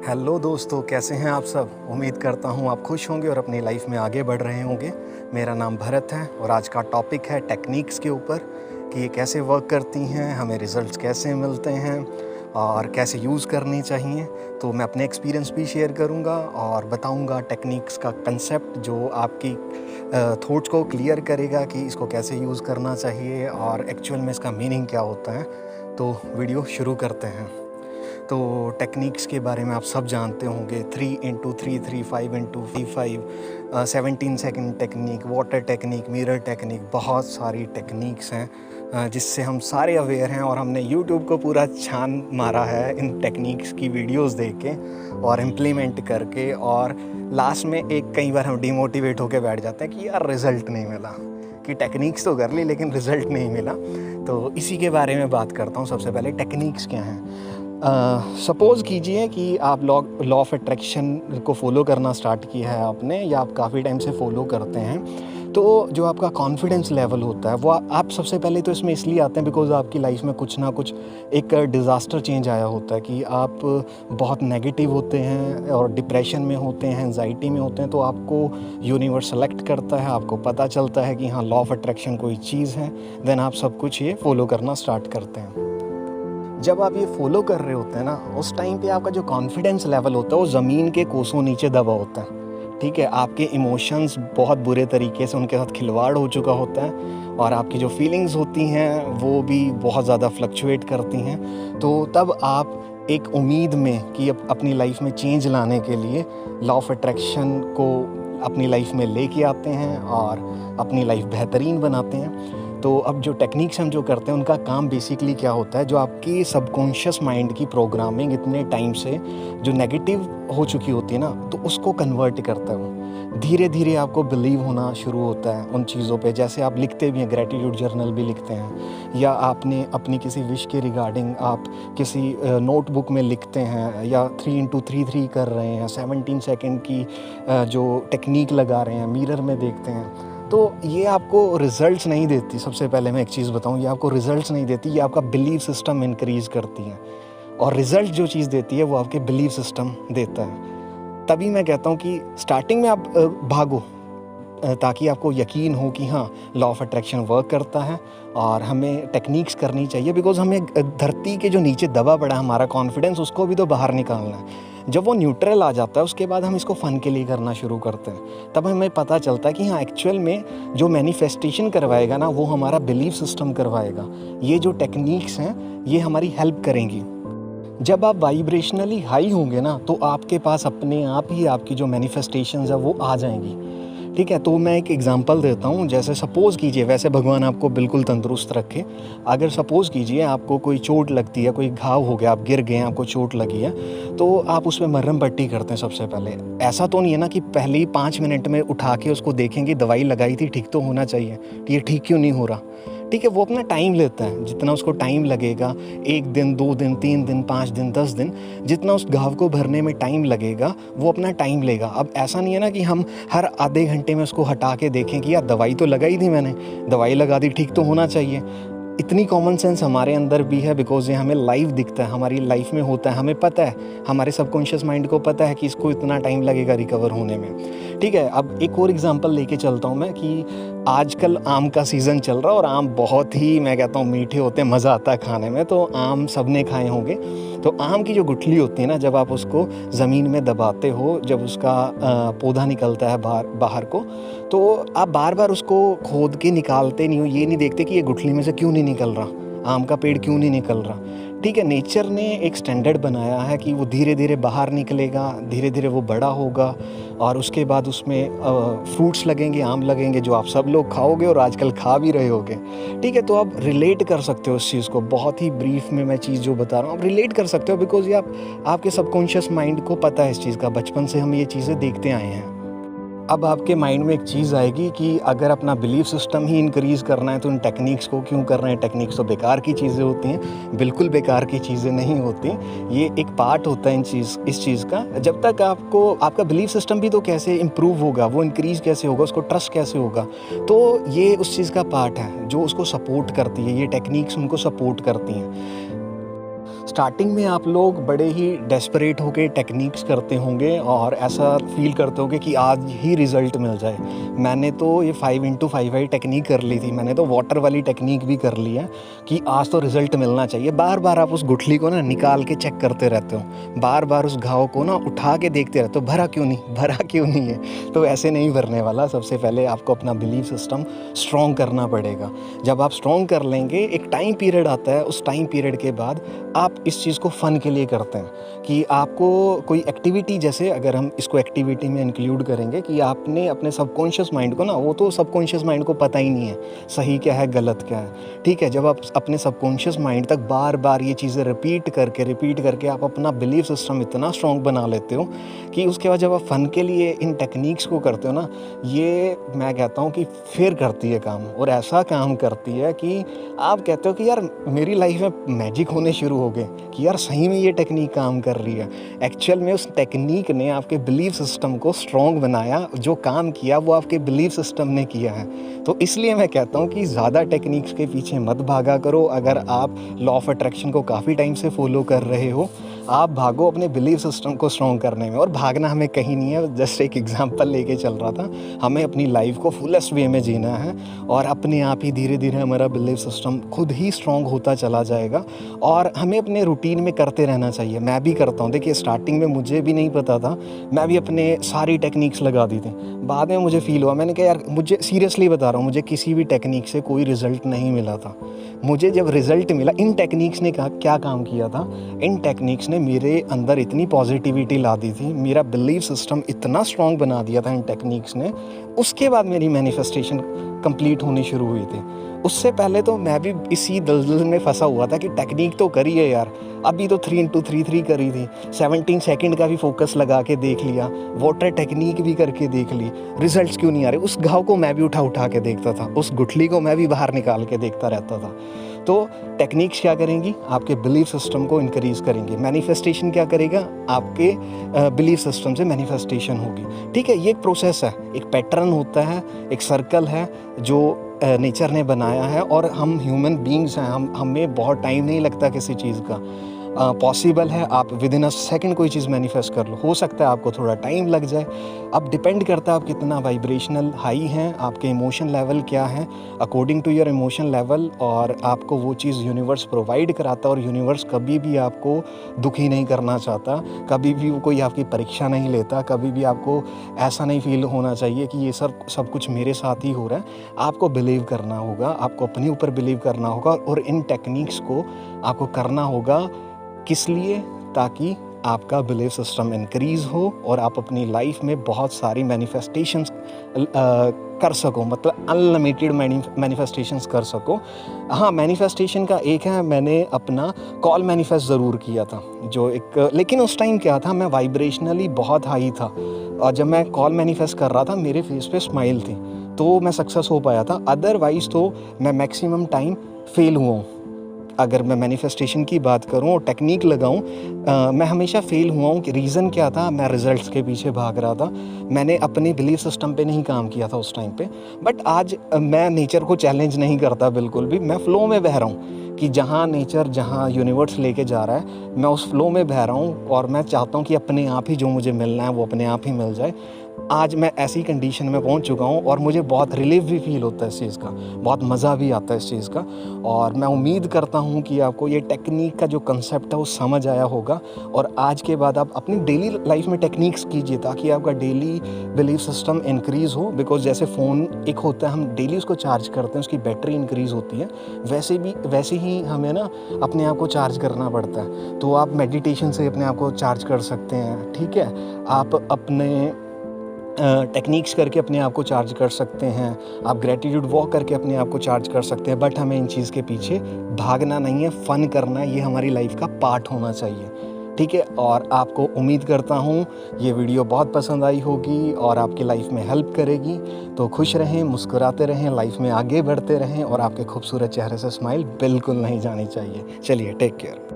Hello दोस्तों, कैसे हैं आप सब। उम्मीद करता हूं आप खुश होंगे और अपनी लाइफ में आगे बढ़ रहे होंगे। मेरा नाम भरत है और आज का टॉपिक है टेक्निक्स के ऊपर कि ये कैसे वर्क करती हैं, हमें रिज़ल्ट्स कैसे मिलते हैं और कैसे यूज़ करनी चाहिए। तो मैं अपने एक्सपीरियंस भी शेयर करूंगा और बताऊंगा टेक्निक्स का कंसेप्ट जो आपकी थॉट्स को क्लियर करेगा कि इसको कैसे यूज़ करना चाहिए और एक्चुअल में इसका मीनिंग क्या होता है। तो वीडियो शुरू करते हैं। तो टेक्निक्स के बारे में आप सब जानते होंगे, 3x3, 5x5, 17 second technique, water technique, mirror technique, बहुत सारी टेक्निक्स हैं जिससे हम सारे अवेयर हैं। और हमने यूट्यूब को पूरा छान मारा है इन टेक्निक्स की वीडियोस देख के और इम्प्लीमेंट करके, और लास्ट में कई बार हम डिमोटिवेट होकर बैठ जाते हैं कि यार रिज़ल्ट नहीं मिला, कि टेक्निक्स तो कर ली लेकिन रिज़ल्ट नहीं मिला। तो इसी के बारे में बात करता हूँ। सबसे पहले टेक्निक्स क्या हैं। सपोज़ कीजिए कि आप लॉ ऑफ अट्रैक्शन को फॉलो करना स्टार्ट किया है आपने, या आप काफ़ी टाइम से फॉलो करते हैं। तो जो आपका कॉन्फिडेंस लेवल होता है वो आप सबसे पहले तो इसमें इसलिए आते हैं बिकॉज़ आपकी लाइफ में कुछ ना कुछ एक डिज़ास्टर चेंज आया होता है कि आप बहुत नेगेटिव होते हैं और डिप्रेशन में होते हैं, एंजाइटी में होते हैं। तो आपको यूनिवर्स सेलेक्ट करता है, आपको पता चलता है कि हाँ लॉ ऑफ अट्रैक्शन कोई चीज़ है, देन आप सब कुछ ये फॉलो करना स्टार्ट करते हैं। जब आप ये फॉलो कर रहे होते हैं ना, उस टाइम पे आपका जो कॉन्फिडेंस लेवल होता है वो ज़मीन के कोसों नीचे दबा होता है। ठीक है, आपके इमोशंस बहुत बुरे तरीके से उनके साथ खिलवाड़ हो चुका होता है और आपकी जो फीलिंग्स होती हैं वो भी बहुत ज़्यादा फ्लक्चुएट करती हैं। तो तब आप एक उम्मीद में कि अपनी लाइफ में चेंज लाने के लिए लॉ ऑफ अट्रैक्शन को अपनी लाइफ में लेके आते हैं और अपनी लाइफ बेहतरीन बनाते हैं। तो अब जो टेक्निक्स हम जो करते हैं उनका काम बेसिकली क्या होता है, जो आपकी सबकॉन्शियस माइंड की प्रोग्रामिंग इतने टाइम से जो नेगेटिव हो चुकी होती है ना, तो उसको कन्वर्ट करता है वो। धीरे धीरे आपको बिलीव होना शुरू होता है उन चीज़ों पे। जैसे आप लिखते भी हैं, ग्रेटिट्यूड जर्नल भी लिखते हैं, या आपने अपनी किसी विश के रिगार्डिंग आप किसी नोटबुक में लिखते हैं, या 3x3 कर रहे हैं, 17 सेकेंड की जो टेक्निक लगा रहे हैं, मिरर में देखते हैं। तो ये आपको रिज़ल्ट्स नहीं देती। सबसे पहले मैं एक चीज़ बताऊँ, ये आपको रिज़ल्ट्स नहीं देती, ये आपका बिलीव सिस्टम इंक्रीज़ करती है। और रिज़ल्ट जो चीज़ देती है वो आपके बिलीव सिस्टम देता है। तभी मैं कहता हूँ कि स्टार्टिंग में आप भागो ताकि आपको यकीन हो कि हाँ लॉ ऑफ अट्रैक्शन वर्क करता है और हमें टेक्निक्स करनी चाहिए। बिकॉज़ हमें धरती के जो नीचे दबा पड़ा है हमारा कॉन्फिडेंस, उसको भी तो बाहर निकालना है। जब वो न्यूट्रल आ जाता है उसके बाद हम इसको फ़न के लिए करना शुरू करते हैं। तब हमें पता चलता है कि हाँ एक्चुअल में जो मैनिफेस्टेशन करवाएगा ना वो हमारा बिलीफ सिस्टम करवाएगा। ये जो टेक्निक्स हैं ये हमारी हेल्प करेंगी। जब आप वाइब्रेशनली हाई होंगे ना तो आपके पास अपने आप ही आपकी जो मैनिफेस्टेशंस है वो आ जाएंगी। ठीक है, तो मैं एक एग्जांपल देता हूँ। जैसे सपोज़ कीजिए, वैसे भगवान आपको बिल्कुल तंदुरुस्त रखे। अगर सपोज़ कीजिए आपको कोई चोट लगती है, कोई घाव हो गया, आप गिर गए, आपको चोट लगी है, तो आप उसमें मरहम पट्टी करते हैं सबसे पहले। ऐसा तो नहीं है ना कि पहले ही 5 मिनट में उठा के उसको देखेंगे दवाई लगाई थी, ठीक तो होना चाहिए, ये ठीक क्यों नहीं हो रहा। ठीक है, वो अपना टाइम लेता है, जितना उसको टाइम लगेगा, 1 दिन, 2 दिन, 3 दिन, 5 दिन, 10 दिन, जितना उस घाव को भरने में टाइम लगेगा वो अपना टाइम लेगा। अब ऐसा नहीं है ना कि हम हर आधे घंटे में उसको हटा के देखें कि यार दवाई तो लगाई थी मैंने, दवाई लगा दी, ठीक तो होना चाहिए। इतनी कॉमन सेंस हमारे अंदर भी है बिकॉज़ ये हमें लाइव दिखता है, हमारी लाइफ में होता है, हमें पता है, हमारे सबकॉन्शियस माइंड को पता है कि इसको इतना टाइम लगेगा रिकवर होने में। ठीक है, अब एक और एग्जांपल लेके चलता हूँ मैं कि आजकल आम का सीज़न चल रहा है और आम बहुत ही, मैं कहता हूँ, मीठे होते हैं, मज़ा आता है खाने में। तो आम सबने खाए होंगे। तो आम की जो गुठली होती है ना, जब आप उसको ज़मीन में दबाते हो, जब उसका पौधा निकलता है बाहर को, तो आप बार बार उसको खोद के निकालते नहीं हो, ये नहीं देखते कि ये गुठली में से क्यों नहीं निकल रहा, आम का पेड़ क्यों नहीं निकल रहा। ठीक है, नेचर ने एक स्टैंडर्ड बनाया है कि वो धीरे धीरे बाहर निकलेगा, धीरे धीरे वो बड़ा होगा और उसके बाद उसमें फ्रूट्स लगेंगे, आम लगेंगे, जो आप सब लोग खाओगे और आजकल खा भी रहे होगे। ठीक है, तो आप रिलेट कर सकते हो उस चीज़ को। बहुत ही ब्रीफ में मैं चीज़ जो बता रहा हूँ आप रिलेट कर सकते हो बिकॉज़ ये आपके सबकॉन्शियस माइंड को पता है इस चीज़ का। बचपन से हम ये चीज़ें देखते आए हैं। अब आपके माइंड में एक चीज़ आएगी कि अगर अपना बिलीफ सिस्टम ही इंक्रीज़ करना है तो इन टेक्निक्स को क्यों कर रहे हैं, टेक्निक्स तो बेकार की चीज़ें होती हैं। बिल्कुल बेकार की चीज़ें नहीं होती, ये एक पार्ट होता है इस चीज़ का। जब तक आपको आपका बिलीफ सिस्टम भी तो कैसे इम्प्रूव होगा, वो इंक्रीज़ कैसे होगा, उसको ट्रस्ट कैसे होगा, तो ये उस चीज़ का पार्ट है जो उसको सपोर्ट करती है। ये टेक्निक्स उनको सपोर्ट करती हैं। स्टार्टिंग में आप लोग बड़े ही डेस्परेट होके टेक्निक्स करते होंगे और ऐसा फील करते होंगे कि आज ही रिज़ल्ट मिल जाए। मैंने तो ये 5x5 टेक्निक कर ली थी, मैंने तो वाटर वाली टेक्निक भी कर ली है कि आज तो रिज़ल्ट मिलना चाहिए। बार बार आप उस गुठली को ना निकाल के चेक करते रहते हो, बार बार उस घाव को ना उठा के देखते रहते हो, भरा क्यों नहीं है। तो ऐसे नहीं भरने वाला। सबसे पहले आपको अपना बिलीफ सिस्टम स्ट्रॉन्ग करना पड़ेगा। जब आप स्ट्रॉन्ग कर लेंगे, एक टाइम पीरियड आता है, उस टाइम पीरियड के बाद आप इस चीज़ को फ़न के लिए करते हैं कि आपको कोई एक्टिविटी, जैसे अगर हम इसको एक्टिविटी में इंक्लूड करेंगे कि आपने अपने सबकॉन्शियस माइंड को ना, वो तो सबकॉन्शियस माइंड को पता ही नहीं है सही क्या है गलत क्या है, ठीक है। जब आप अपने सबकॉन्शियस माइंड तक बार बार ये चीज़ें रिपीट करके आप अपना बिलीफ सिस्टम इतना स्ट्रॉन्ग बना लेते हो कि उसके बाद जब आप फ़न के लिए इन टेक्निक्स को करते हो ना, ये मैं कहता हूँ कि फिर करती है काम, और ऐसा काम करती है कि आप कहते हो कि यार मेरी लाइफ में मैजिक होने शुरू हो गए कि यार सही में ये टेक्निक काम कर रही है। एक्चुअल में उस टेक्निक ने आपके बिलीफ सिस्टम को स्ट्रॉन्ग बनाया, जो काम किया वो आपके बिलीफ सिस्टम ने किया है। तो इसलिए मैं कहता हूँ कि ज़्यादा टेक्निक्स के पीछे मत भागा करो। अगर आप लॉ ऑफ अट्रैक्शन को काफ़ी टाइम से फॉलो कर रहे हो, आप भागो अपने बिलीफ सिस्टम को स्ट्रॉन्ग करने में। और भागना हमें कहीं नहीं है, जस्ट एक एग्जांपल लेके चल रहा था। हमें अपनी लाइफ को फुलेस्ट वे में जीना है और अपने आप ही धीरे धीरे हमारा बिलीफ सिस्टम खुद ही स्ट्रॉन्ग होता चला जाएगा। और हमें अपने रूटीन में करते रहना चाहिए। मैं भी करता हूँ। देखिए स्टार्टिंग में मुझे भी नहीं पता था, मैं भी अपने सारी टेक्निक्स लगा दी थी। बाद में मुझे फील हुआ, मैंने कहा यार, मुझे सीरियसली बता रहा हूँ, मुझे किसी भी टेक्निक से कोई रिज़ल्ट नहीं मिला था। मुझे जब रिज़ल्ट मिला, इन टेक्निक्स ने क्या काम किया था, इन टेक्निक्स ने मेरे अंदर इतनी पॉजिटिविटी ला दी थी, मेरा बिलीफ सिस्टम इतना स्ट्रॉन्ग बना दिया था इन टेक्निक्स ने। उसके बाद मेरी मैनिफेस्टेशन कंप्लीट होनी शुरू हुई थी। उससे पहले तो मैं भी इसी दलदल में फंसा हुआ था कि टेक्निक तो करी है यार, अभी तो 3x3 करी थी, 17 सेकंड का भी फोकस लगा के देख लिया, वाटर टेक्निक भी करके देख ली, रिजल्ट्स क्यों नहीं आ रहे। उस घाव को मैं भी उठा के देखता था, उस गुठली को मैं भी बाहर निकाल के देखता रहता था। तो टेक्निक्स क्या करेंगी, आपके बिलीफ सिस्टम को इंक्रीज़ करेंगे। मैनिफेस्टेशन क्या करेगा, आपके बिलीफ सिस्टम से मैनिफेस्टेशन होगी। ठीक है, ये एक प्रोसेस है, एक पैटर्न होता है, एक सर्कल है जो नेचर ने बनाया है। और हम ह्यूमन बीइंग्स हैं, हमें बहुत टाइम नहीं लगता किसी चीज़ का। पॉसिबल है आप विद इन अ सेकेंड कोई चीज़ मैनिफेस्ट कर लो। हो सकता है आपको थोड़ा टाइम लग जाए। अब डिपेंड करता है आप कितना वाइब्रेशनल हाई हैं, आपके इमोशन लेवल क्या है। According to your emotion level और आपको वो चीज़ यूनिवर्स प्रोवाइड कराता है। और यूनिवर्स कभी भी आपको दुखी नहीं करना चाहता, कभी भी वो कोई आपकी परीक्षा नहीं लेता, कभी भी आपको ऐसा नहीं फील होना चाहिए कि ये सब कुछ मेरे साथ ही हो रहा है। आपको बिलीव करना होगा, आपको अपने ऊपर बिलीव करना होगा। और इन टेक्निक्स को आपको करना होगा किस लिए, ताकि आपका बिलीफ सिस्टम इंक्रीज़ हो और आप अपनी लाइफ में बहुत सारी मैनिफेस्टेशंस कर सको, मतलब अनलिमिटेड मैनिफेस्टेशंस कर सको। हाँ, मैनिफेस्टेशन का एक है, मैंने अपना कॉल मैनिफेस्ट ज़रूर किया था, जो एक, लेकिन उस टाइम क्या था, मैं वाइब्रेशनली बहुत हाई था। और जब मैं कॉल मैनिफेस्ट कर रहा था, मेरे फेस पे स्माइल थी, तो मैं सक्सेस हो पाया था। अदरवाइज़ तो मैं मैक्सिमम टाइम फेल हुआ हूँ। अगर मैं मैनिफेस्टेशन की बात करूं और टेक्निक लगाऊं, मैं हमेशा फेल हुआ हूं। कि रीज़न क्या था, मैं रिज़ल्ट्स के पीछे भाग रहा था, मैंने अपने बिलीफ सिस्टम पे नहीं काम किया था उस टाइम पे। बट आज मैं नेचर को चैलेंज नहीं करता बिल्कुल भी, मैं फ़्लो में बह रहा हूं कि जहां नेचर, जहां यूनिवर्स लेके जा रहा है, मैं उस फ़्लो में बह रहा हूं। और मैं चाहता हूं कि अपने आप ही जो मुझे मिलना है वो अपने आप ही मिल जाए। आज मैं ऐसी कंडीशन में पहुंच चुका हूं और मुझे बहुत रिलीफ भी फील होता है इस चीज़ का, बहुत मज़ा भी आता है इस चीज़ का। और मैं उम्मीद करता हूं कि आपको ये टेक्निक का जो कंसेप्ट है वो समझ आया होगा। और आज के बाद आप अपनी डेली लाइफ में टेक्निक्स कीजिए ताकि आपका डेली बिलीफ सिस्टम इंक्रीज़ हो। बिकॉज जैसे फ़ोन एक होता है, हम डेली उसको चार्ज करते हैं, उसकी बैटरी इंक्रीज़ होती है, वैसे ही हमें ना अपने आप को चार्ज करना पड़ता है। तो आप मेडिटेशन से अपने आप को चार्ज कर सकते हैं, ठीक है। आप अपने टेक्निक्स करके अपने आप को चार्ज कर सकते हैं, आप ग्रेटिट्यूड वॉक करके अपने आप को चार्ज कर सकते हैं। बट हमें इन चीज़ के पीछे भागना नहीं है, फ़न करना है, ये हमारी लाइफ का पार्ट होना चाहिए, ठीक है। और आपको उम्मीद करता हूँ ये वीडियो बहुत पसंद आई होगी और आपकी लाइफ में हेल्प करेगी। तो खुश रहें, मुस्कुराते रहें, लाइफ में आगे बढ़ते रहें और आपके खूबसूरत चेहरे से स्माइल बिल्कुल नहीं जानी चाहिए। चलिए, टेक केयर।